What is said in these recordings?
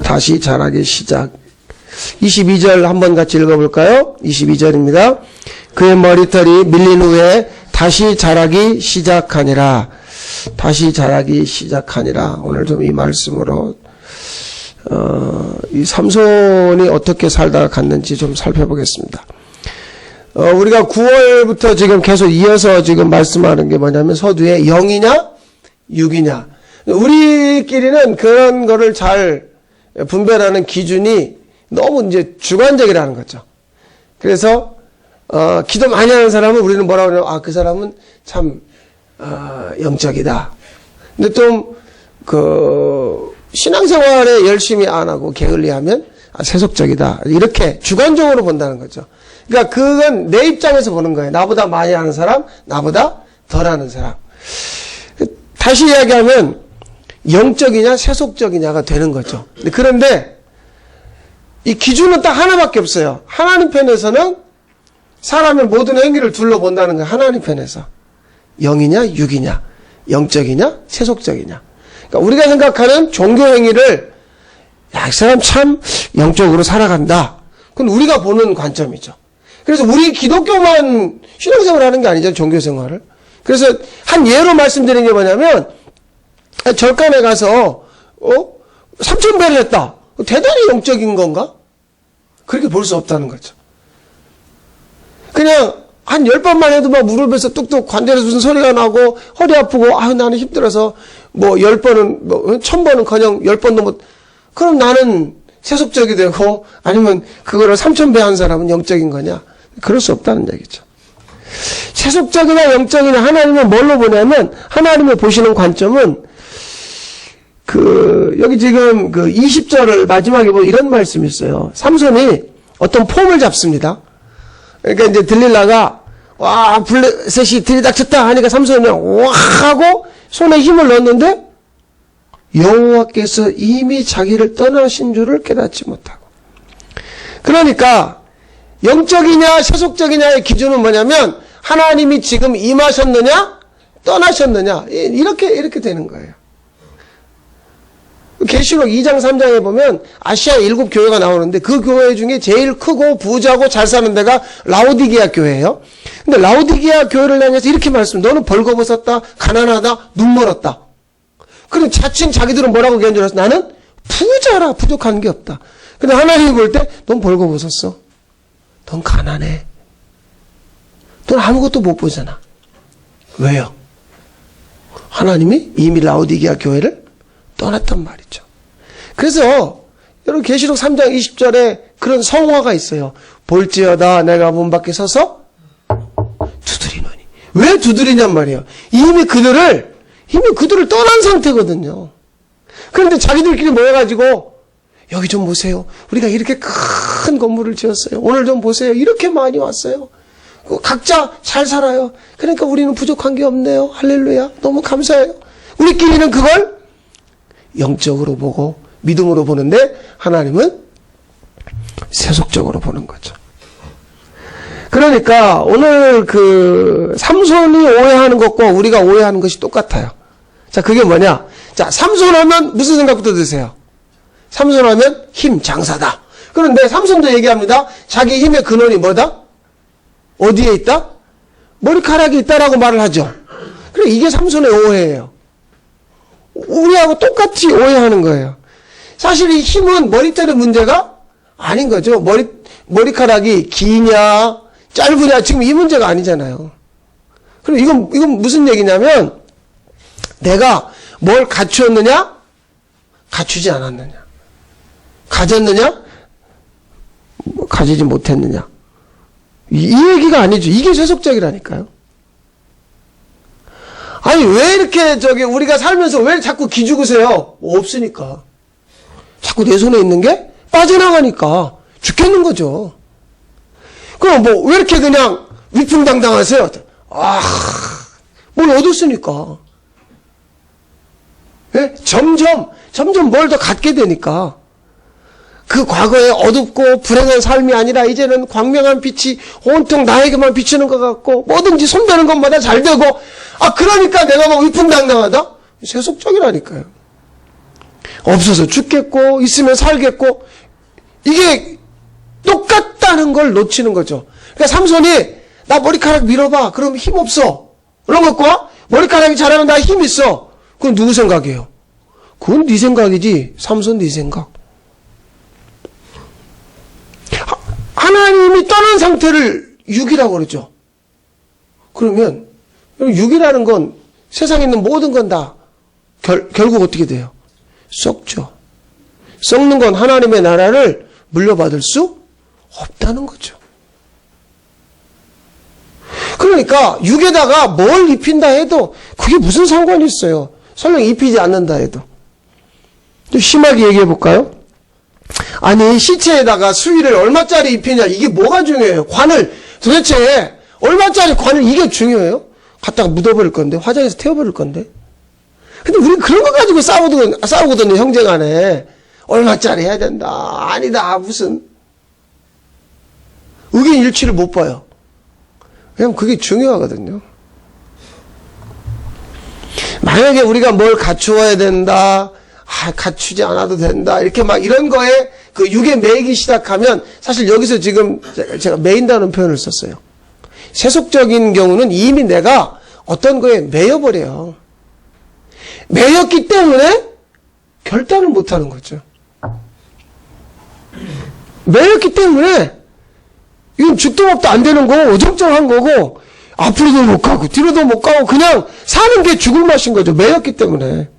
다시 자라기 시작. 22절 한번 같이 읽어볼까요? 22절입니다. 그의 머리털이 밀린 후에 다시 자라기 시작하니라. 다시 자라기 시작하니라. 오늘 좀 이 말씀으로 이 삼손이 어떻게 살다가 갔는지 좀 살펴보겠습니다. 우리가 9월부터 지금 계속 이어서 지금 말씀하는 게 뭐냐면 서두에 0이냐 6이냐. 우리끼리는 그런 거를 잘 분별하는 기준이 너무 이제 주관적이라는 거죠. 그래서 기도 많이 하는 사람은 우리는 뭐라고 그래요? 아, 그 사람은 참 영적이다. 근데 좀 신앙생활에 열심히 안 하고 게을리하면 세속적이다. 이렇게 주관적으로 본다는 거죠. 그러니까 그건 내 입장에서 보는 거예요. 나보다 많이 하는 사람, 나보다 덜 하는 사람. 다시 이야기하면 영적이냐 세속적이냐가 되는 거죠. 그런데 이 기준은 딱 하나밖에 없어요. 하나님 편에서는 사람의 모든 행위를 둘러본다는 거예요. 하나님 편에서. 0이냐 6이냐 영적이냐 세속적이냐. 그러니까 우리가 생각하는 종교 행위를 야, 이 사람 참 영적으로 살아간다. 그건 우리가 보는 관점이죠. 그래서 우리 기독교만 신앙생활을 하는 게 아니죠. 종교생활을. 그래서 한 예로 말씀드린 게 뭐냐면 절간에 가서 3,000배를 했다. 대단히 영적인 건가? 그렇게 볼 수 없다는 거죠. 그냥 한 10번만 해도 막 무릎에서 뚝뚝 관절에서 무슨 소리가 나고 허리 아프고 아유 나는 힘들어서 뭐 10번은 뭐 1,000번은 커녕 10번도 못. 그럼 나는 세속적이 되고 아니면 그거를 3,000배 한 사람은 영적인 거냐? 그럴 수 없다는 얘기죠. 세속적이나 영적이나 하나님은 뭘로 보냐면 하나님의 보시는 관점은 여기 지금 20절을 마지막에 보면 이런 말씀이 있어요. 삼손이 어떤 폼을 잡습니다. 그러니까 이제 들릴라가 와 블레셋이 들이닥쳤다 하니까 삼손이 와 하고 손에 힘을 넣었는데 여호와께서 이미 자기를 떠나신 줄을 깨닫지 못하고. 그러니까 영적이냐 세속적이냐의 기준은 뭐냐면 하나님이 지금 임하셨느냐 떠나셨느냐 이렇게 되는 거예요. 계시록 2장 3장에 보면 아시아 7교회가 나오는데 그 교회 중에 제일 크고 부자고 잘 사는 데가 라오디게아 교회예요. 근데 라오디게아 교회를 향해서 이렇게 말씀해요. 너는 벌거벗었다, 가난하다, 눈멀었다. 그럼 자칭 자기들은 뭐라고 얘기한 줄 알았어? 나는 부자라, 부족한 게 없다. 근데 하나님이 볼 때 넌 벌거벗었어. 넌 가난해. 넌 아무것도 못 보잖아. 왜요? 하나님이 이미 라오디게아 교회를 떠났단 말이죠. 그래서 여러분 계시록 3장 20절에 그런 성화가 있어요. 볼지어다 내가 문 밖에 서서 두드리노니. 왜 두드리냔 말이에요. 이미 그들을 떠난 상태거든요. 그런데 자기들끼리 모여가지고 여기 좀 보세요. 우리가 이렇게 큰 건물을 지었어요. 오늘 좀 보세요. 이렇게 많이 왔어요. 각자 잘 살아요. 그러니까 우리는 부족한 게 없네요. 할렐루야. 너무 감사해요. 우리끼리는 그걸 영적으로 보고 믿음으로 보는데 하나님은 세속적으로 보는 거죠. 그러니까 오늘 삼손이 오해하는 것과 우리가 오해하는 것이 똑같아요. 자, 그게 뭐냐? 자, 삼손하면 무슨 생각부터 드세요? 삼손하면 힘, 장사다. 그런데 삼손도 얘기합니다. 자기 힘의 근원이 뭐다? 어디에 있다? 머리카락이 있다라고 말을 하죠. 그래, 이게 삼손의 오해예요. 우리하고 똑같이 오해하는 거예요. 사실 이 힘은 머리털의 문제가 아닌 거죠. 머리카락이 기냐, 짧으냐, 지금 이 문제가 아니잖아요. 그럼 이건 무슨 얘기냐면, 내가 뭘 갖추었느냐, 갖추지 않았느냐, 가졌느냐, 가지지 못했느냐. 이 얘기가 아니죠. 이게 세속적이라니까요. 아니 왜 이렇게 우리가 살면서 왜 자꾸 기죽으세요? 없으니까. 자꾸 내 손에 있는 게 빠져나가니까 죽겠는 거죠. 그럼 뭐 왜 이렇게 그냥 위풍당당하세요? 뭘 얻었으니까. 예? 점점 뭘 더 갖게 되니까. 그 과거에 어둡고 불행한 삶이 아니라 이제는 광명한 빛이 온통 나에게만 비치는 것 같고 뭐든지 손대는 것마다 잘 되고 그러니까 내가 막 위풍당당하다? 세속적이라니까요. 없어서 죽겠고 있으면 살겠고 이게 똑같다는 걸 놓치는 거죠. 그러니까 삼손이 나 머리카락 밀어봐. 그럼 힘 없어. 그런 것과 머리카락이 자라면 나 힘 있어. 그건 누구 생각이에요? 그건 네 생각이지. 삼손 네 생각. 하나님이 떠난 상태를 육이라고 그러죠. 그러면 육이라는 건 세상에 있는 모든 건 다 결국 어떻게 돼요? 썩죠. 썩는 건 하나님의 나라를 물려받을 수 없다는 거죠. 그러니까 육에다가 뭘 입힌다 해도 그게 무슨 상관이 있어요. 설령 입히지 않는다 해도. 좀 심하게 얘기해 볼까요? 아니 시체에다가 수의를 얼마짜리 입히냐 이게 뭐가 중요해요? 관을 도대체 얼마짜리 관을 이게 중요해요? 갖다가 묻어버릴 건데 화장해서 태워버릴 건데. 근데 우리 그런 거 가지고 싸우거든요. 형제간에. 얼마짜리 해야 된다. 아니다. 무슨 의견 일치를 못 봐요. 왜냐면 그게 중요하거든요. 만약에 우리가 뭘 갖추어야 된다. 갖추지 않아도 된다. 이렇게 막 이런 거에 그 육에 매이기 시작하면 사실 여기서 지금 제가 매인다는 표현을 썼어요. 세속적인 경우는 이미 내가 어떤 거에 매여버려요. 매였기 때문에 결단을 못하는 거죠. 매였기 때문에 이건 죽도 밥도 안 되는 거고 어정쩡한 거고 앞으로도 못 가고 뒤로도 못 가고 그냥 사는 게 죽을 맛인 거죠. 매였기 때문에.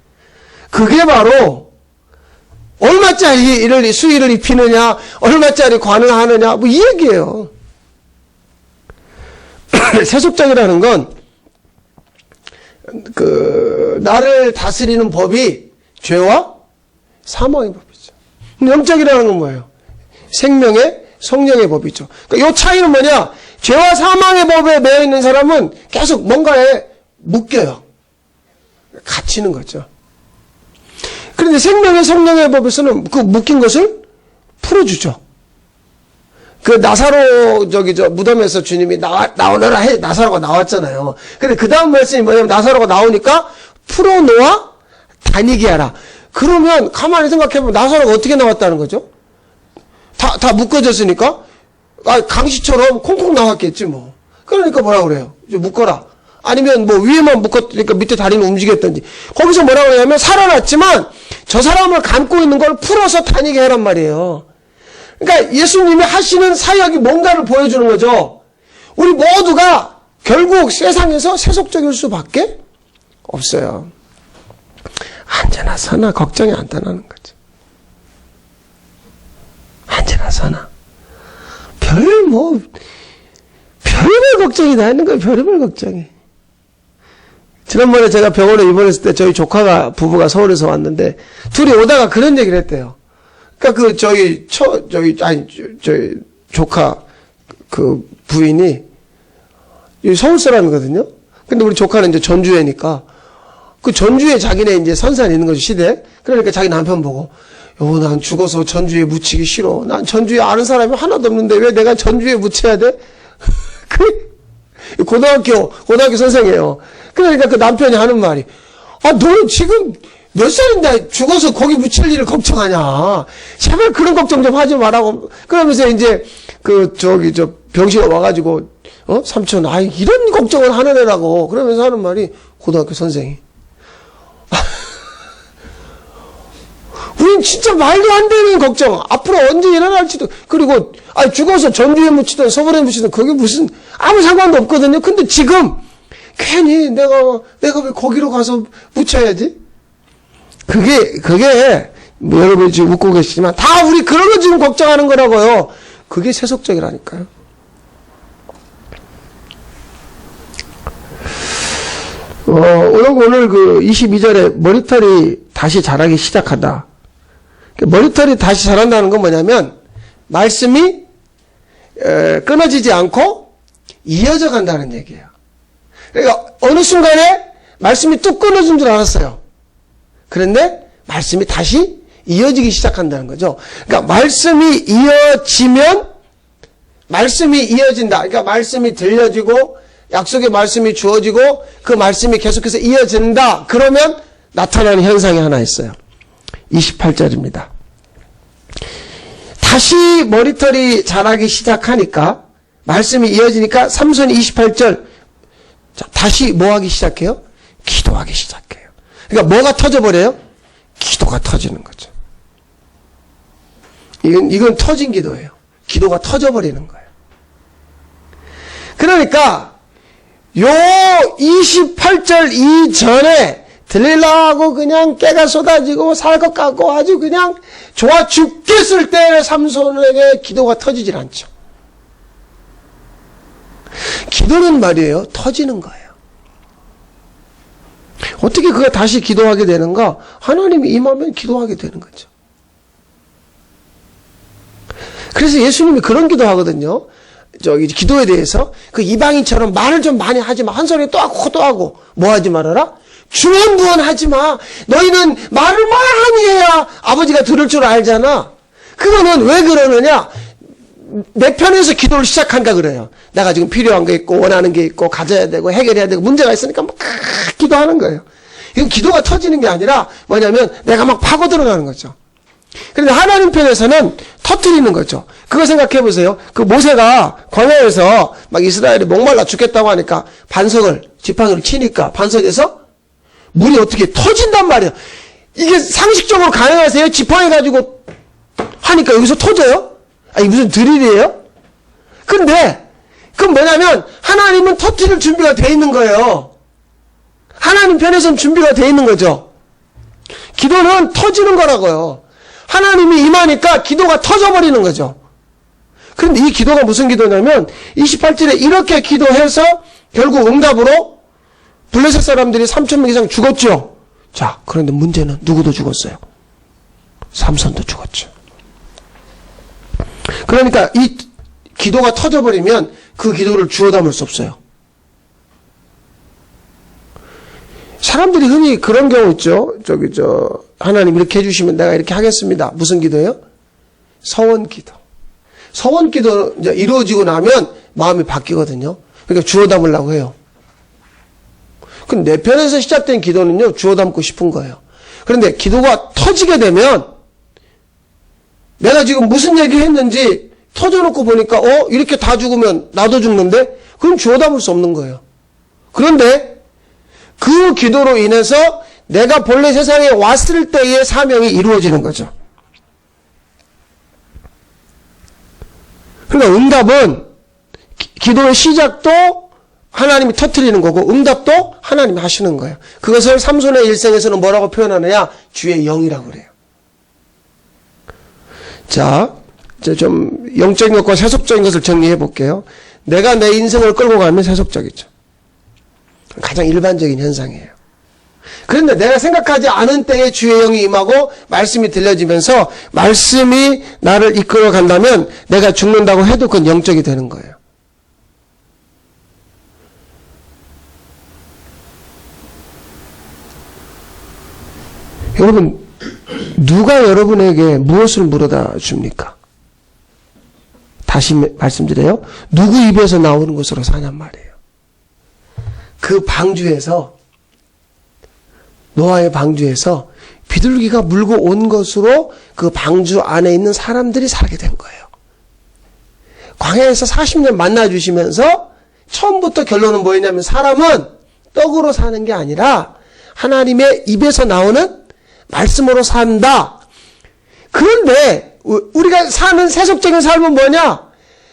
그게 바로 얼마짜리 수의를 입히느냐 얼마짜리 관을 하느냐 뭐 이 얘기예요. 세속적이라는 건 나를 다스리는 법이 죄와 사망의 법이죠. 영적이라는 건 뭐예요? 생명의 성령의 법이죠. 그러니까 이 차이는 뭐냐? 죄와 사망의 법에 매여 있는 사람은 계속 뭔가에 묶여요. 갇히는 거죠. 그런데 생명의 성령의 법에서는 그 묶인 것을 풀어주죠. 그 나사로 무덤에서 주님이 나오너라 해 나사로가 나왔잖아요. 근데 그 다음 말씀이 뭐냐면 나사로가 나오니까 풀어놓아 다니게 하라. 그러면 가만히 생각해보면 나사로가 어떻게 나왔다는 거죠? 다 묶어졌으니까 강시처럼 콩콩 나왔겠지 뭐. 그러니까 뭐라 그래요? 이제 묶어라. 아니면 뭐 위에만 묶었으니까 밑에 다리는 움직였던지. 거기서 뭐라고 하냐면 살아났지만 저 사람을 감고 있는 걸 풀어서 다니게 하란 말이에요. 그러니까 예수님이 하시는 사역이 뭔가를 보여주는 거죠. 우리 모두가 결국 세상에서 세속적일 수밖에 없어요. 언제나 사나 걱정이 안 떠나는 거죠. 언제나 사나. 별별 걱정이 다 있는 거예요. 별별 걱정이. 지난번에 제가 병원에 입원했을 때 저희 부부가 서울에서 왔는데 둘이 오다가 그런 얘기를 했대요. 그러니까 저희 조카 그 부인이 서울 사람이거든요. 근데 우리 조카는 이제 전주에니까 그 전주에 자기네 이제 선산이 있는 거죠, 시댁. 그러니까 자기 남편 보고 난 죽어서 전주에 묻히기 싫어. 난 전주에 아는 사람이 하나도 없는데 왜 내가 전주에 묻혀야 돼? 고등학교 선생이에요. 그러니까 그 남편이 하는 말이 너 지금 몇 살인데 죽어서 거기 묻힐 일을 걱정하냐. 제발 그런 걱정 좀 하지 말라고. 그러면서 이제 병실에 와가지고 삼촌 이런 걱정을 하는 애라고. 그러면서 하는 말이 고등학교 선생이 우린 진짜 말도 안 되는 걱정. 앞으로 언제 일어날지도. 그리고 죽어서 전주에 묻히든 서울에 묻히든 그게 무슨 아무 상관도 없거든요. 근데 지금 괜히 내가 왜 거기로 가서 묻혀야지? 그게 뭐 여러분이 지금 웃고 계시지만 다 우리 그런 거 지금 걱정하는 거라고요. 그게 세속적이라니까요. 오늘 그 22절에 머리털이 다시 자라기 시작한다. 머리털이 다시 자란다는 건 뭐냐면 말씀이 끊어지지 않고 이어져 간다는 얘기예요. 그러니까 어느 순간에 말씀이 뚝 끊어진 줄 알았어요. 그런데 말씀이 다시 이어지기 시작한다는 거죠. 그러니까 말씀이 이어지면 말씀이 이어진다. 그러니까 말씀이 들려지고 약속의 말씀이 주어지고 그 말씀이 계속해서 이어진다. 그러면 나타나는 현상이 하나 있어요. 28절입니다. 다시 머리털이 자라기 시작하니까 말씀이 이어지니까 삼손이 28절 다시 뭐 하기 시작해요? 기도하기 시작해요. 그러니까 뭐가 터져버려요? 기도가 터지는 거죠. 이건 터진 기도예요. 기도가 터져버리는 거예요. 그러니까 요 28절 이전에 들릴라하고 그냥 깨가 쏟아지고 살 것 같고 아주 그냥 좋아 죽겠을 때 삼손에게 기도가 터지질 않죠. 기도는 말이에요. 터지는 거예요. 어떻게 그가 다시 기도하게 되는가? 하나님이 임하면 기도하게 되는 거죠. 그래서 예수님이 그런 기도하거든요. 기도에 대해서 그 이방인처럼 말을 좀 많이 하지 마. 한 소리 또 하고 또 하고 뭐 하지 말아라? 중언부언하지 마. 너희는 말을 많이 해야 아버지가 들을 줄 알잖아. 그거는 왜 그러느냐? 내 편에서 기도를 시작한다 그래요. 내가 지금 필요한 게 있고 원하는 게 있고 가져야 되고 해결해야 되고 문제가 있으니까 막 기도하는 거예요. 이건 기도가 터지는 게 아니라 뭐냐면 내가 막 파고 들어가는 거죠. 그런데 하나님 편에서는 터뜨리는 거죠. 그거 생각해 보세요. 그 모세가 광야에서 막 이스라엘이 목말라 죽겠다고 하니까 반석을 지팡이를 치니까 반석에서 물이 어떻게 터진단 말이에요. 이게 상식적으로 가능하세요? 지팡이 가지고 하니까 여기서 터져요? 아니 무슨 드릴이에요? 근데 그건 뭐냐면 하나님은 터뜨릴 준비가 돼 있는 거예요. 하나님 편에서는 준비가 돼 있는 거죠. 기도는 터지는 거라고요. 하나님이 임하니까 기도가 터져버리는 거죠. 그런데 이 기도가 무슨 기도냐면 28절에 이렇게 기도해서 결국 응답으로 블레셋 사람들이 3,000명 이상 죽었죠. 자, 그런데 문제는 누구도 죽었어요. 삼손도 죽었죠. 그러니까 이 기도가 터져버리면 그 기도를 주워 담을 수 없어요. 사람들이 흔히 그런 경우 있죠. 하나님 이렇게 해주시면 내가 이렇게 하겠습니다. 무슨 기도예요? 서원 기도. 서원 기도 이제 이루어지고 나면 마음이 바뀌거든요. 그러니까 주워 담으려고 해요. 근데 내 편에서 시작된 기도는요, 주워 담고 싶은 거예요. 그런데 기도가 터지게 되면 내가 지금 무슨 얘기 했는지 터져놓고 보니까 이렇게 다 죽으면 나도 죽는데? 그럼 주워 담을 수 없는 거예요. 그런데 그 기도로 인해서 내가 본래 세상에 왔을 때의 사명이 이루어지는 거죠. 그러니까 응답은 기도의 시작도 하나님이 터뜨리는 거고 응답도 하나님이 하시는 거예요. 그것을 삼손의 일생에서는 뭐라고 표현하느냐? 주의 영이라고 그래요. 자, 이제 좀 영적인 것과 세속적인 것을 정리해 볼게요. 내가 내 인생을 끌고 가면 세속적이죠. 가장 일반적인 현상이에요. 그런데 내가 생각하지 않은 때에 주의 영이 임하고 말씀이 들려지면서 말씀이 나를 이끌어 간다면 내가 죽는다고 해도 그건 영적이 되는 거예요. 여러분, 누가 여러분에게 무엇을 물어다 줍니까? 다시 말씀드려요. 누구 입에서 나오는 것으로 사냔 말이에요. 그 방주에서, 노아의 방주에서 비둘기가 물고 온 것으로 그 방주 안에 있는 사람들이 살게 된 거예요. 광야에서 40년 만나주시면서 처음부터 결론은 뭐였냐면 사람은 떡으로 사는 게 아니라 하나님의 입에서 나오는 말씀으로 산다. 그런데 우리가 사는 세속적인 삶은 뭐냐?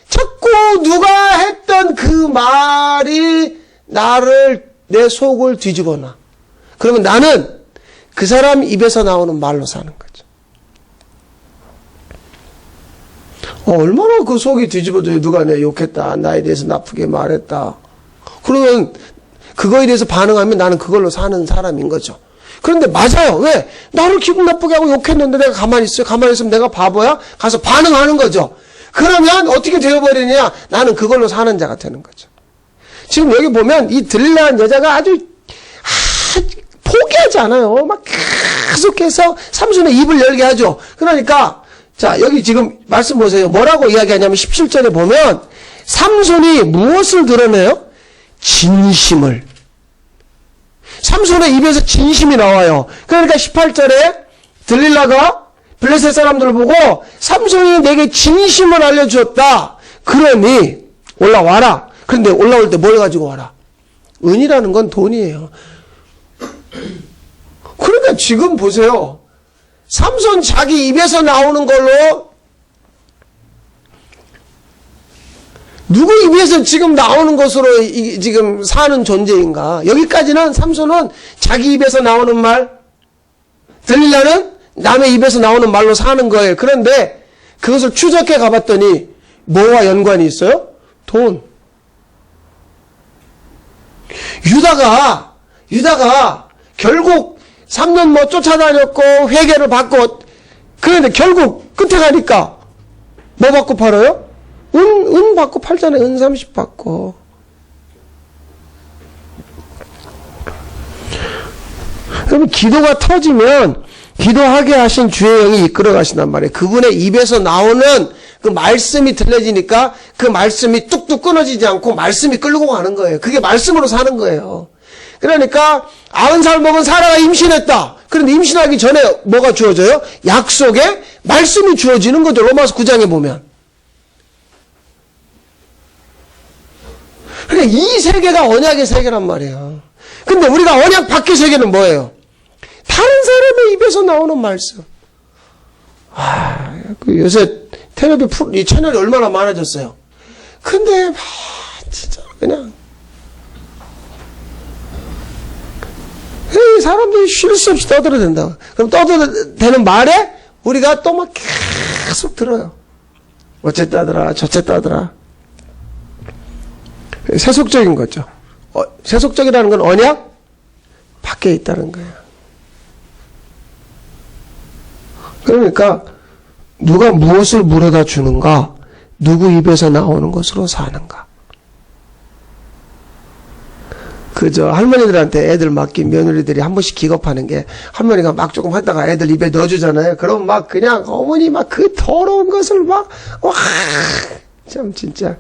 자꾸 누가 했던 그 말이 내 속을 뒤집어 놔. 그러면 나는 그 사람 입에서 나오는 말로 사는 거죠. 얼마나 그 속이 뒤집어져요. 누가 내 욕했다. 나에 대해서 나쁘게 말했다. 그러면 그거에 대해서 반응하면 나는 그걸로 사는 사람인 거죠. 그런데 맞아요. 왜? 나를 기분 나쁘게 하고 욕했는데 내가 가만히 있어요. 가만히 있으면 내가 바보야? 가서 반응하는 거죠. 그러면 어떻게 되어버리느냐? 나는 그걸로 사는 자가 되는 거죠. 지금 여기 보면 이 들릴라한 여자가 아주 포기하지 않아요. 막 계속해서 삼손의 입을 열게 하죠. 그러니까 자 여기 지금 말씀 보세요. 뭐라고 이야기하냐면 17절에 보면 삼손이 무엇을 드러내요? 진심을. 삼손의 입에서 진심이 나와요. 그러니까 18절에 들릴라가 블레셋 사람들을 보고 삼손이 내게 진심을 알려주었다. 그러니 올라와라. 그런데 올라올 때 뭘 가지고 와라? 은이라는 건 돈이에요. 그러니까 지금 보세요. 삼손 자기 입에서 나오는 걸로 누구 입에서 지금 나오는 것으로 지금 사는 존재인가? 여기까지는 삼손은 자기 입에서 나오는 말, 들릴라는 남의 입에서 나오는 말로 사는 거예요. 그런데 그것을 추적해 가봤더니 뭐와 연관이 있어요? 돈. 유다가 결국 3년 뭐 쫓아다녔고 회개를 받고 그런데 결국 끝에 가니까 뭐 받고 팔아요? 은 받고 팔잖아요. 은 30 받고. 그러면 기도가 터지면 기도하게 하신 주의 영이 이끌어 가신단 말이에요. 그분의 입에서 나오는 그 말씀이 들려지니까 그 말씀이 뚝뚝 끊어지지 않고 말씀이 끌고 가는 거예요. 그게 말씀으로 사는 거예요. 그러니까 90살 먹은 사라가 임신했다. 그런데 임신하기 전에 뭐가 주어져요? 약속의 말씀이 주어지는 거죠. 로마서 9장에 보면. 그러니까 이 세계가 언약의 세계란 말이에요. 근데 우리가 언약 밖의 세계는 뭐예요? 다른 사람의 입에서 나오는 말씀. 요새 텔레비 이 채널이 얼마나 많아졌어요. 근데 진짜 그냥 사람들이 쉴 수 없이 떠들어댄다. 그럼 떠들어대는 말에 우리가 또 막 계속 들어요. 어쨌다더라 저쨌다더라. 세속적인 거죠. 세속적이라는 건 언약 밖에 있다는 거예요. 그러니까 누가 무엇을 물어다 주는가, 누구 입에서 나오는 것으로 사는가. 그저 할머니들한테 애들 맡긴 며느리들이 한 번씩 기겁하는 게 할머니가 막 조금 하다가 애들 입에 넣어주잖아요. 그럼 막 그냥 어머니 막 그 더러운 것을 막 와 참 진짜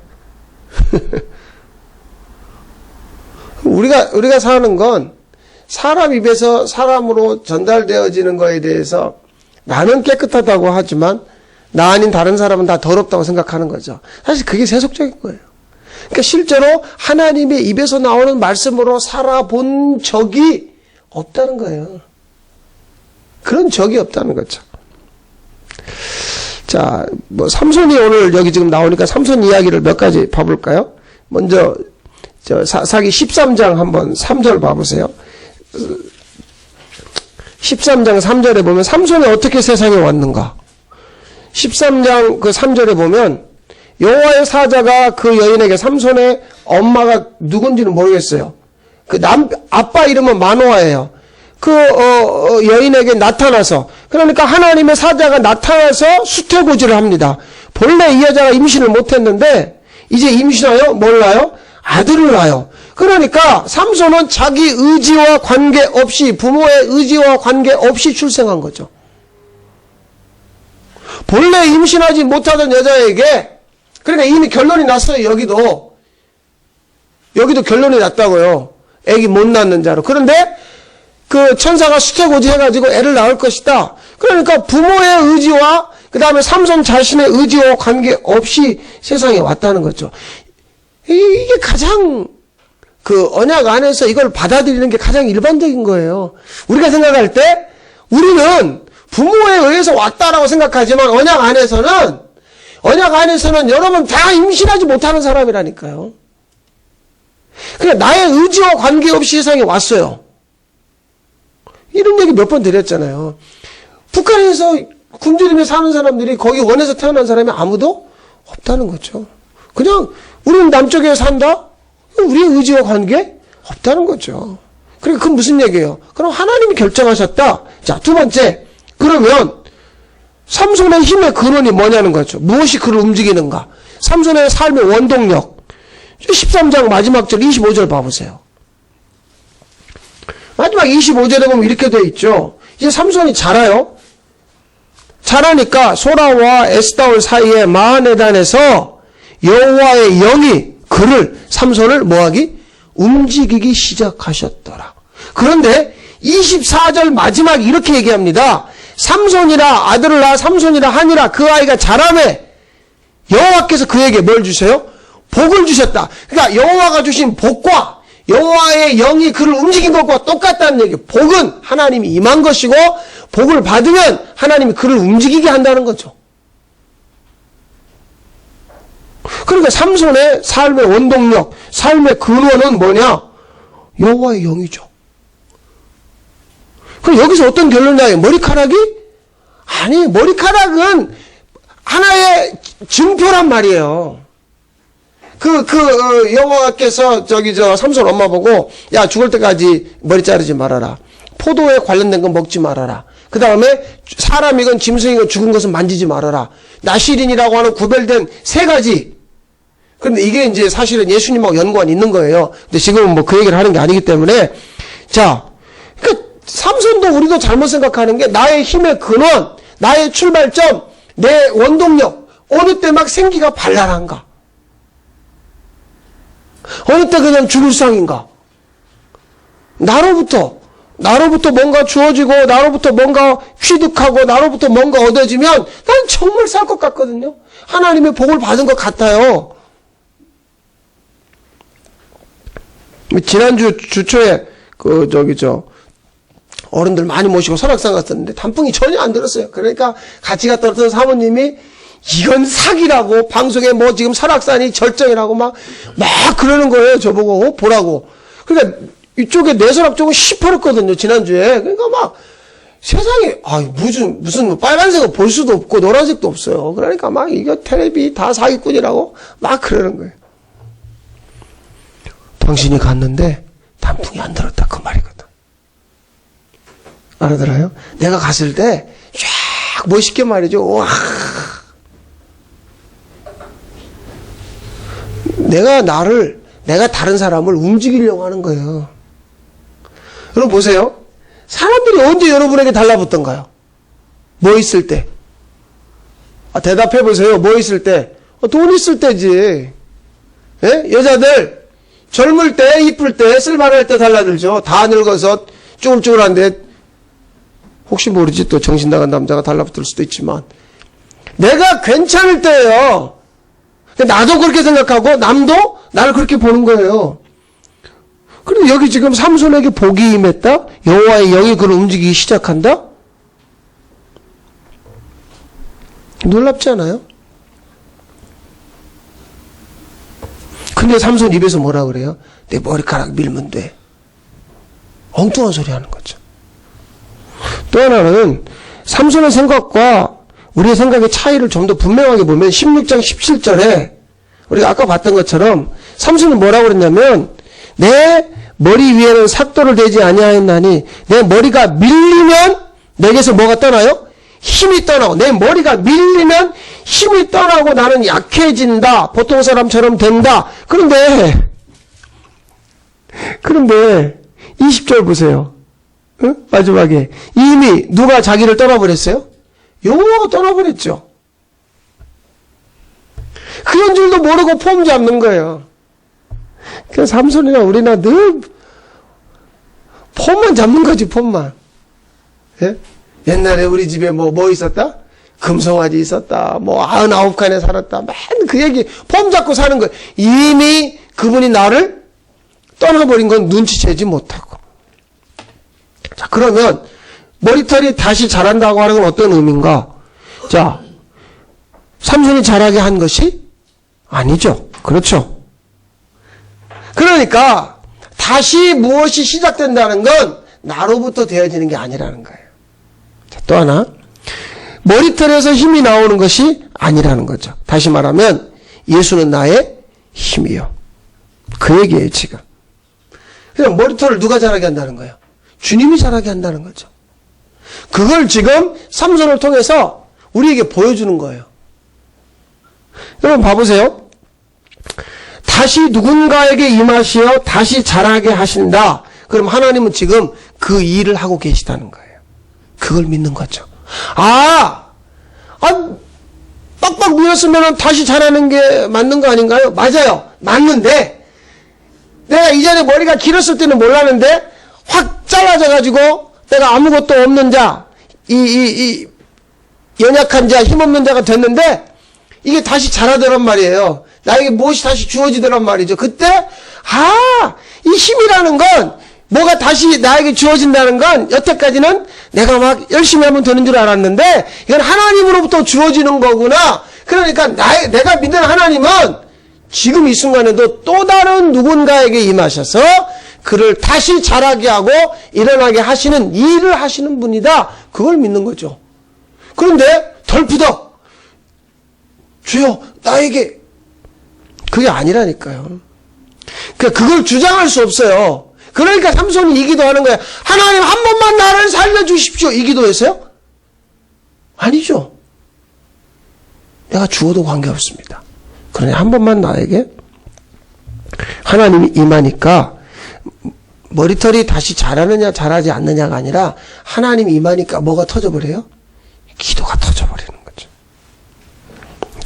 우리가 사는 건 사람 입에서 사람으로 전달되어지는 거에 대해서 나는 깨끗하다고 하지만 나 아닌 다른 사람은 다 더럽다고 생각하는 거죠. 사실 그게 세속적인 거예요. 그러니까 실제로 하나님의 입에서 나오는 말씀으로 살아본 적이 없다는 거예요. 그런 적이 없다는 거죠. 자, 뭐 삼손이 오늘 여기 지금 나오니까 삼손 이야기를 몇 가지 봐볼까요? 먼저 사기 13장 한번 3절 봐보세요. 13장 3절에 보면 삼손이 어떻게 세상에 왔는가? 13장 그 3절에 보면 여호와의 사자가 그 여인에게 삼손의 엄마가 누군지는 모르겠어요. 그 아빠 이름은 마노아예요. 그 여인에게 나타나서 그러니까 하나님의 사자가 나타나서 수태고지를 합니다. 본래 이 여자가 임신을 못했는데 이제 임신하여 몰라요? 아들을 낳아요. 그러니까 삼손은 자기 의지와 관계없이 부모의 의지와 관계없이 출생한 거죠. 본래 임신하지 못하던 여자에게 그러니까 이미 결론이 났어요. 여기도 결론이 났다고요. 애기 못 낳는 자로. 그런데 그 천사가 수태고지 해가지고 애를 낳을 것이다. 그러니까 부모의 의지와 그 다음에 삼손 자신의 의지와 관계없이 세상에 왔다는 거죠. 이게 가장 그 언약 안에서 이걸 받아들이는 게 가장 일반적인 거예요. 우리가 생각할 때 우리는 부모에 의해서 왔다라고 생각하지만 언약 안에서는 여러분 다 임신하지 못하는 사람이라니까요. 그러니까 나의 의지와 관계없이 세상에 왔어요. 이런 얘기 몇 번 드렸잖아요. 북한에서 굶주림에 사는 사람들이 거기 원에서 태어난 사람이 아무도 없다는 거죠. 그냥 우리는 남쪽에 산다? 우리의 의지와 관계? 없다는 거죠. 그러니까 그건 무슨 얘기예요? 그럼 하나님이 결정하셨다. 자, 두 번째. 그러면 삼손의 힘의 근원이 뭐냐는 거죠. 무엇이 그를 움직이는가? 삼손의 삶의 원동력. 13장 마지막 절 25절 봐보세요. 마지막 25절에 보면 이렇게 돼 있죠. 이제 삼손이 자라요. 자라니까 소라와 에스다올 사이에 마하네단에서 여호와의 영이 그를 삼손을 뭐하기? 움직이기 시작하셨더라. 그런데 24절 마지막 이렇게 얘기합니다. 삼손이라 아들을 낳아 삼손이라 하니라. 그 아이가 자라매 여호와께서 그에게 뭘 주세요? 복을 주셨다. 그러니까 여호와가 주신 복과 여호와의 영이 그를 움직인 것과 똑같다는 얘기예요. 복은 하나님이 임한 것이고 복을 받으면 하나님이 그를 움직이게 한다는 거죠. 그러니까 삼손의 삶의 원동력, 삶의 근원은 뭐냐? 여호와의 영이죠. 그럼 여기서 어떤 결론이 나요? 머리카락이? 아니, 머리카락은 하나의 증표란 말이에요. 여호와께서 삼손 엄마 보고, 야, 죽을 때까지 머리 자르지 말아라. 포도에 관련된 건 먹지 말아라. 그 다음에 사람이건 짐승이건 죽은 것은 만지지 말아라. 나시린이라고 하는 구별된 3가지. 근데 이게 이제 사실은 예수님하고 연관이 있는 거예요. 근데 지금은 뭐 그 얘기를 하는 게 아니기 때문에. 자, 그러니까 삼손도 우리도 잘못 생각하는 게 나의 힘의 근원, 나의 출발점, 내 원동력, 어느 때 막 생기가 발랄한가? 어느 때 그냥 죽을 상인가? 나로부터 뭔가 주어지고, 나로부터 뭔가 취득하고, 나로부터 뭔가 얻어지면 난 정말 살 것 같거든요. 하나님의 복을 받은 것 같아요. 지난주 주초에 어른들 많이 모시고 설악산 갔었는데 단풍이 전혀 안 들었어요. 그러니까 같이 갔다 왔던 사모님이 이건 사기라고, 방송에 뭐 지금 설악산이 절정이라고 막 그러는 거예요. 저보고 보라고. 그러니까 이쪽에 내설악 쪽은 시퍼렇거든요. 지난주에. 그러니까 막 세상에 무슨 빨간색은 볼 수도 없고 노란색도 없어요. 그러니까 막 이거 텔레비 다 사기꾼이라고 막 그러는 거예요. 당신이 갔는데 단풍이 안 들었다 그 말이거든. 알아들어요? 내가 갔을 때 쫙 멋있게 말이죠. 와. 내가 다른 사람을 움직이려고 하는 거예요. 여러분 보세요. 사람들이 언제 여러분에게 달라붙던가요? 뭐 있을 때? 대답해 보세요. 뭐 있을 때? 돈 있을 때지. 예? 여자들 젊을 때, 이쁠 때, 쓸만할 때 달라들죠. 다 늙어서 쭈글쭈글한데 혹시 모르지 또 정신 나간 남자가 달라붙을 수도 있지만 내가 괜찮을 때예요. 나도 그렇게 생각하고 남도 나를 그렇게 보는 거예요. 그런데 여기 지금 삼손에게 복이 임했다? 여호와의 영이 그를 움직이기 시작한다? 놀랍지 않아요? 근데 삼손 입에서 뭐라 그래요? 내 머리카락 밀면 돼. 엉뚱한 소리 하는 거죠. 또 하나는 삼손의 생각과 우리의 생각의 차이를 좀 더 분명하게 보면 16장 17절에 우리가 아까 봤던 것처럼 삼손은 뭐라고 그랬냐면 내 머리 위에는 삭도를 대지 아니하였나니 내 머리가 밀리면 내게서 뭐가 떠나요? 힘이 떠나고 내 머리가 밀리면 힘이 떠나고 나는 약해진다. 보통 사람처럼 된다. 그런데 20절 보세요. 응? 마지막에 이미 누가 자기를 떠나버렸어요? 여호와가 떠나버렸죠. 그런 줄도 모르고 폼 잡는 거예요. 그래서 삼손이나 우리나 늘 폼만 잡는 거지, 폼만. 예? 옛날에 우리 집에 뭐 있었다? 금송아지 있었다. 99칸에 살았다. 맨 그 얘기, 폼 잡고 사는 거예요. 이미 그분이 나를 떠나버린 건 눈치채지 못하고. 자, 그러면 머리털이 다시 자란다고 하는 건 어떤 의미인가? 자, 삼손이 자라게 한 것이 아니죠. 그렇죠. 그러니까 다시 무엇이 시작된다는 건 나로부터 되어지는 게 아니라는 거예요. 자, 또 하나. 머리털에서 힘이 나오는 것이 아니라는 거죠. 다시 말하면 예수는 나의 힘이요. 그 얘기예요, 지금. 그냥 머리털을 누가 자라게 한다는 거예요? 주님이 자라게 한다는 거죠. 그걸 지금 삼손을 통해서 우리에게 보여주는 거예요. 여러분 봐보세요. 다시 누군가에게 임하시어 다시 자라게 하신다. 그럼 하나님은 지금 그 일을 하고 계시다는 거예요. 그걸 믿는 거죠. 빡빡 밀었으면 다시 자라는 게 맞는 거 아닌가요? 맞아요. 맞는데 내가 이전에 머리가 길었을 때는 몰랐는데 확 잘라져가지고 내가 아무것도 없는 자, 이 연약한 자, 힘없는 자가 됐는데 이게 다시 자라더란 말이에요. 나에게 무엇이 다시 주어지더란 말이죠. 그때 이 힘이라는 건 뭐가 다시 나에게 주어진다는 건 여태까지는 내가 막 열심히 하면 되는 줄 알았는데 이건 하나님으로부터 주어지는 거구나. 그러니까 내가 믿는 하나님은 지금 이 순간에도 또 다른 누군가에게 임하셔서 그를 다시 자라게 하고 일어나게 하시는 일을 하시는 분이다. 그걸 믿는 거죠. 그런데 덜프덕 주여 나에게 그게 아니라니까요. 그러니까 그걸 주장할 수 없어요. 그러니까 삼손이 이 기도하는 거예요. 하나님 한 번만 나를 살려주십시오. 이 기도했어요? 아니죠. 내가 죽어도 관계없습니다. 그러니 한 번만 나에게 하나님이 임하니까 머리털이 다시 자라느냐 자라지 않느냐가 아니라 하나님이 임하니까 뭐가 터져버려요? 기도가 터져버리는 거죠.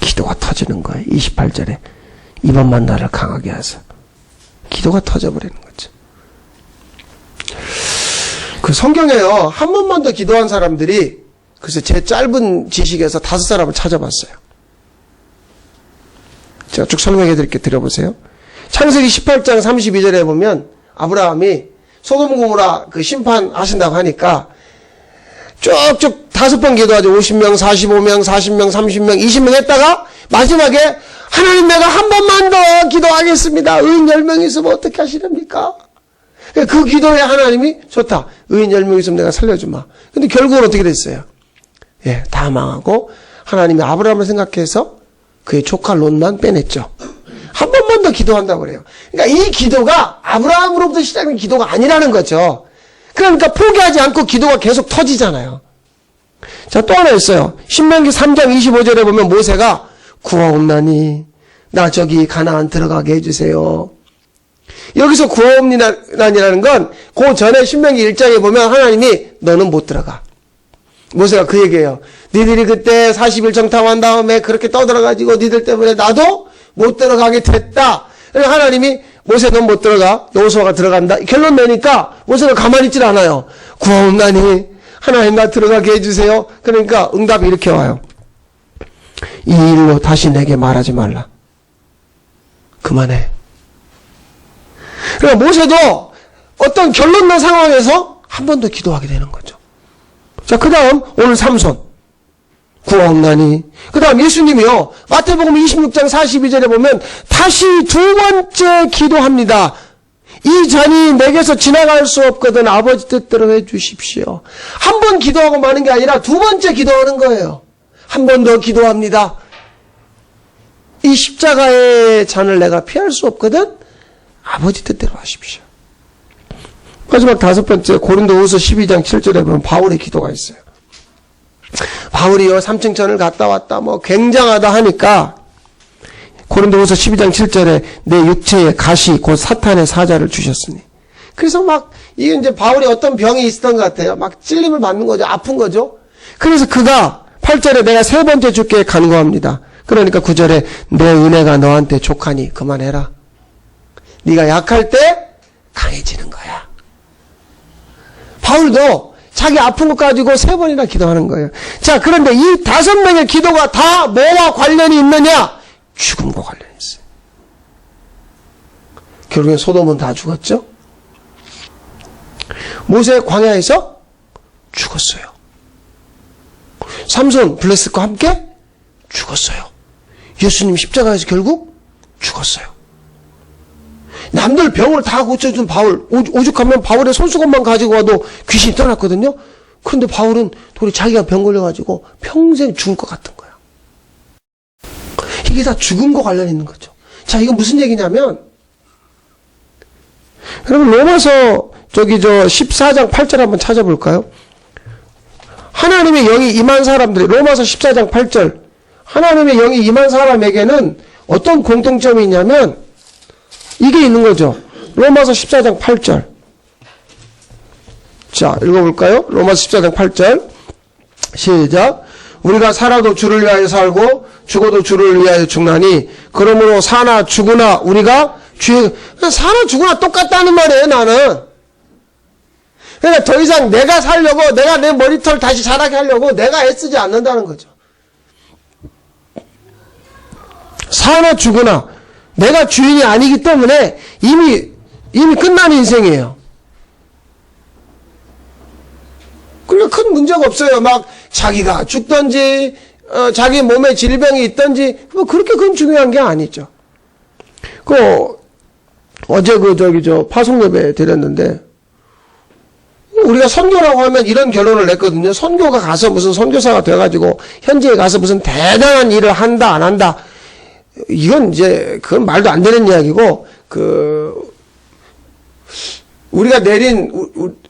기도가 터지는 거예요. 28절에 이번만 나를 강하게 하소서. 기도가 터져버리는 거죠. 그 성경에요. 한 번만 더 기도한 사람들이 그래서 제 짧은 지식에서 5사람을 찾아봤어요. 제가 쭉 설명해 드릴게요. 들어보세요. 창세기 18장 32절에 보면 아브라함이 소돔 고모라 그 심판하신다고 하니까 쭉쭉 5번 기도하죠. 50명, 45명, 40명, 30명, 20명 했다가 마지막에 하나님 내가 한 번만 더 기도하겠습니다. 의인 10명 있으면 어떻게 하시렵니까? 그 기도에 하나님이 좋다. 의인 10명 있으면 내가 살려주마. 근데 결국은 어떻게 됐어요? 다 망하고 하나님이 아브라함을 생각해서 그의 조카 롯만 빼냈죠. 한 번만 더 기도한다고 그래요. 그러니까 이 기도가 아브라함으로부터 시작된 기도가 아니라는 거죠. 그러니까 포기하지 않고 기도가 계속 터지잖아요. 자, 또 하나 있어요. 신명기 3장 25절에 보면 모세가 구하옵나니 나 저기 가나안 들어가게 해주세요. 여기서 구하옵나니라는 건 그 전에 신명기 1장에 보면 하나님이 너는 못 들어가. 모세가 그 얘기예요. 니들이 그때 40일 정탐한 다음에 그렇게 떠들어가지고 니들 때문에 나도 못 들어가게 됐다. 그래서 하나님이 모세 넌 못 들어가. 여호수아가 들어간다. 결론 내니까 모세가 가만히 있질 않아요. 구하옵나니 하나님 나 들어가게 해주세요. 그러니까 응답이 이렇게 와요. 이 일로 다시 내게 말하지 말라. 그만해. 그러니까 모세도 어떤 결론 난 상황에서 한 번 더 기도하게 되는 거죠. 자, 그 다음 오늘 삼손 구하옵나니. 그 다음 예수님이요. 마태복음 26장 42절에 보면 다시 두 번째 기도합니다. 이 잔이 내게서 지나갈 수 없거든 아버지 뜻대로 해주십시오. 한 번 기도하고 마는 게 아니라 두 번째 기도하는 거예요. 한 번 더 기도합니다. 이 십자가의 잔을 내가 피할 수 없거든 아버지 뜻대로 하십시오. 마지막 5번째 고린도후서 12장 7절에 보면 바울의 기도가 있어요. 바울이요 3층천을 갔다 왔다 뭐 굉장하다 하니까 고린도후서 12장 7절에 내 육체에 가시 곧 사탄의 사자를 주셨으니. 그래서 막 이게 이제 바울이 어떤 병이 있었던 것 같아요. 막 찔림을 받는 거죠. 아픈 거죠. 그래서 그가 8절에 내가 3번째 주께 간구합니다. 그러니까 9절에 내 은혜가 너한테 족하니 그만해라. 네가 약할 때 강해지는 거야. 바울도 자기 아픈 것 가지고 3번이나 기도하는 거예요. 자, 그런데 이 5명의 기도가 다 뭐와 관련이 있느냐? 죽음과 관련이 있어요. 결국엔 소돔은 다 죽었죠? 모세 광야에서 죽었어요. 삼손 블레셋과 함께 죽었어요. 예수님 십자가에서 결국 죽었어요. 남들 병을 다 고쳐준 바울, 오죽하면 바울의 손수건만 가지고 와도 귀신이 떠났거든요. 그런데 바울은 도리 자기가 병 걸려가지고 평생 죽을 것 같은 거야. 이게 다 죽음과 관련이 있는 거죠. 자, 이건 무슨 얘기냐면, 여러분, 로마서 14장 8절 한번 찾아볼까요? 하나님의 영이 임한 사람들이, 로마서 14장 8절, 하나님의 영이 임한 사람에게는 어떤 공통점이 있냐면, 이게 있는 거죠. 로마서 14장 8절. 자, 읽어볼까요? 로마서 14장 8절. 시작. 우리가 살아도 주를 위하여 살고 죽어도 주를 위하여 죽나니 그러므로 사나 죽으나 우리가 사나 죽으나 똑같다는 말이에요. 나는 그러니까 더 이상 내가 살려고, 내가 내 머리털 다시 자라게 하려고 내가 애쓰지 않는다는 거죠. 사나 죽으나 내가 주인이 아니기 때문에 이미 끝난 인생이에요. 그러니까 큰 문제가 없어요. 막 자기가 죽든지 자기 몸에 질병이 있든지 뭐 그렇게 그건 중요한 게 아니죠. 어제 파송 예배 드렸는데 우리가 선교라고 하면 이런 결론을 냈거든요. 선교가 가서 무슨 선교사가 돼가지고 현지에 가서 무슨 대단한 일을 한다 안 한다, 이건 이제 그건 말도 안 되는 이야기고, 우리가 내린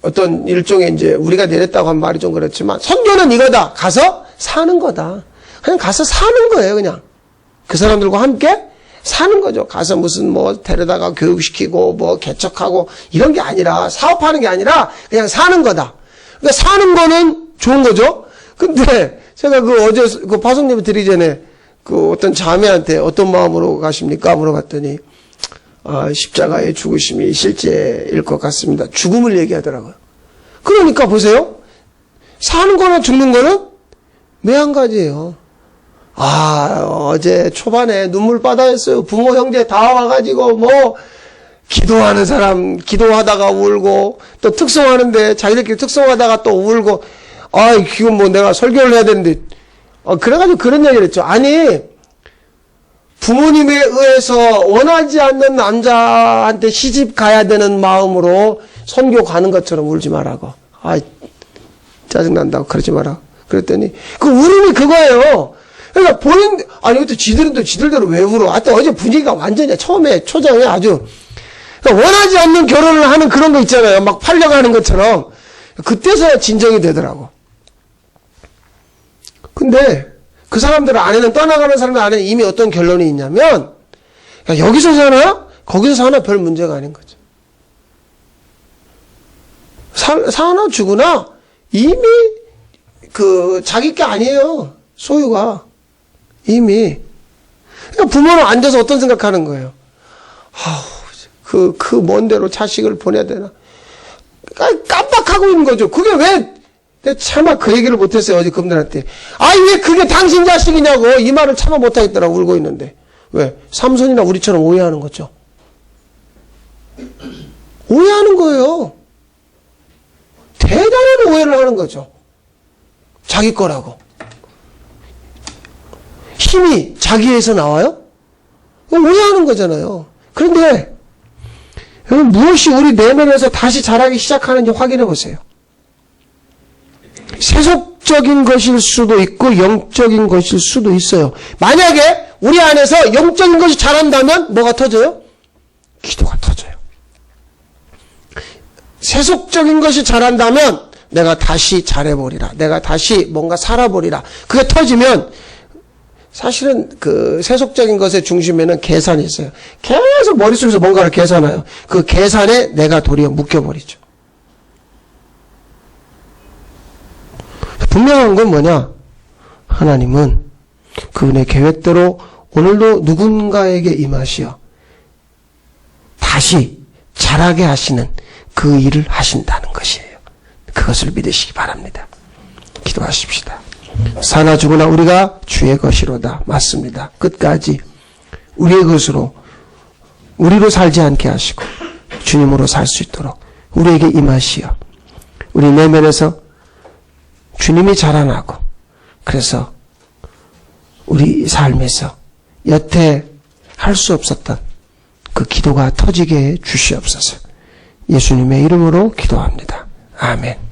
어떤 일종의 이제 우리가 내렸다고 한 말이 좀 그렇지만 선교는 이거다. 가서 사는 거다. 그냥 가서 사는 거예요. 그냥 그 사람들과 함께 사는 거죠. 가서 무슨 뭐 데려다가 교육시키고 뭐 개척하고 이런 게 아니라, 사업하는 게 아니라 그냥 사는 거다. 그러니까 사는 거는 좋은 거죠. 근데 제가 어제 파송 예배 드리기 전에 어떤 자매한테 어떤 마음으로 가십니까? 물어봤더니 십자가의 죽으심이 실제일 것 같습니다. 죽음을 얘기하더라고요. 그러니까 보세요. 사는 거나 죽는 거는 매한가지예요. 어제 초반에 눈물바다였어요. 부모 형제 다 와가지고 기도하는 사람 기도하다가 울고, 또 특송하는데 자기들끼리 특송하다가 또 울고, 이건 뭐 내가 설교를 해야 되는데, 그래가지고 그런 얘기를 했죠. 아니, 부모님에 의해서 원하지 않는 남자한테 시집 가야 되는 마음으로 선교 가는 것처럼 울지 말라고. 짜증난다고 그러지 마라. 그랬더니 그 울음이 그거예요. 그러니까 이것도 지들대로 왜 울어? 하여튼 어제 분위기가 완전히 처음에 초장에 아주, 그러니까 원하지 않는 결혼을 하는 그런 거 있잖아요. 막 팔려가는 것처럼. 그때서야 진정이 되더라고. 근데 그 사람들 안에는, 떠나가는 사람들 안에는 이미 어떤 결론이 있냐면, 여기서 사나 거기서 사나 별 문제가 아닌 거죠. 사나 죽으나 이미 자기 게 아니에요. 소유가 이미. 그러니까 부모는 앉아서 어떤 생각하는 거예요. 그 먼 데로 자식을 보내야 되나? 깜빡하고 있는 거죠. 그게 왜? 내가 차마 그 얘기를 못했어요. 어제 그분들한테. 왜 그게 당신 자식이냐고. 이 말을 차마 못하겠더라고. 울고 있는데. 왜? 삼손이나 우리처럼 오해하는 거죠. 오해하는 거예요. 대단한 오해를 하는 거죠. 자기 거라고. 힘이 자기에서 나와요? 오해하는 거잖아요. 그런데 여러분, 무엇이 우리 내면에서 다시 자라기 시작하는지 확인해 보세요. 세속적인 것일 수도 있고 영적인 것일 수도 있어요. 만약에 우리 안에서 영적인 것이 자란다면 뭐가 터져요? 기도가 터져요. 세속적인 것이 자란다면 내가 다시 잘해보리라. 내가 다시 뭔가 살아보리라. 그게 터지면 사실은 세속적인 것의 중심에는 계산이 있어요. 계속 머릿속에서 뭔가를 계산해요. 그 계산에 내가 도리어 묶여버리죠. 분명한 건 뭐냐? 하나님은 그분의 계획대로 오늘도 누군가에게 임하시어 다시 자라게 하시는 그 일을 하신다는 것이에요. 그것을 믿으시기 바랍니다. 기도하십시다. 사나 죽으나 우리가 주의 것이로다. 맞습니다. 끝까지 우리의 것으로, 우리로 살지 않게 하시고 주님으로 살 수 있도록 우리에게 임하시어 우리 내면에서 주님이 자라나고, 그래서 우리 삶에서 여태 할 수 없었던 그 기도가 터지게 해 주시옵소서. 예수님의 이름으로 기도합니다. 아멘.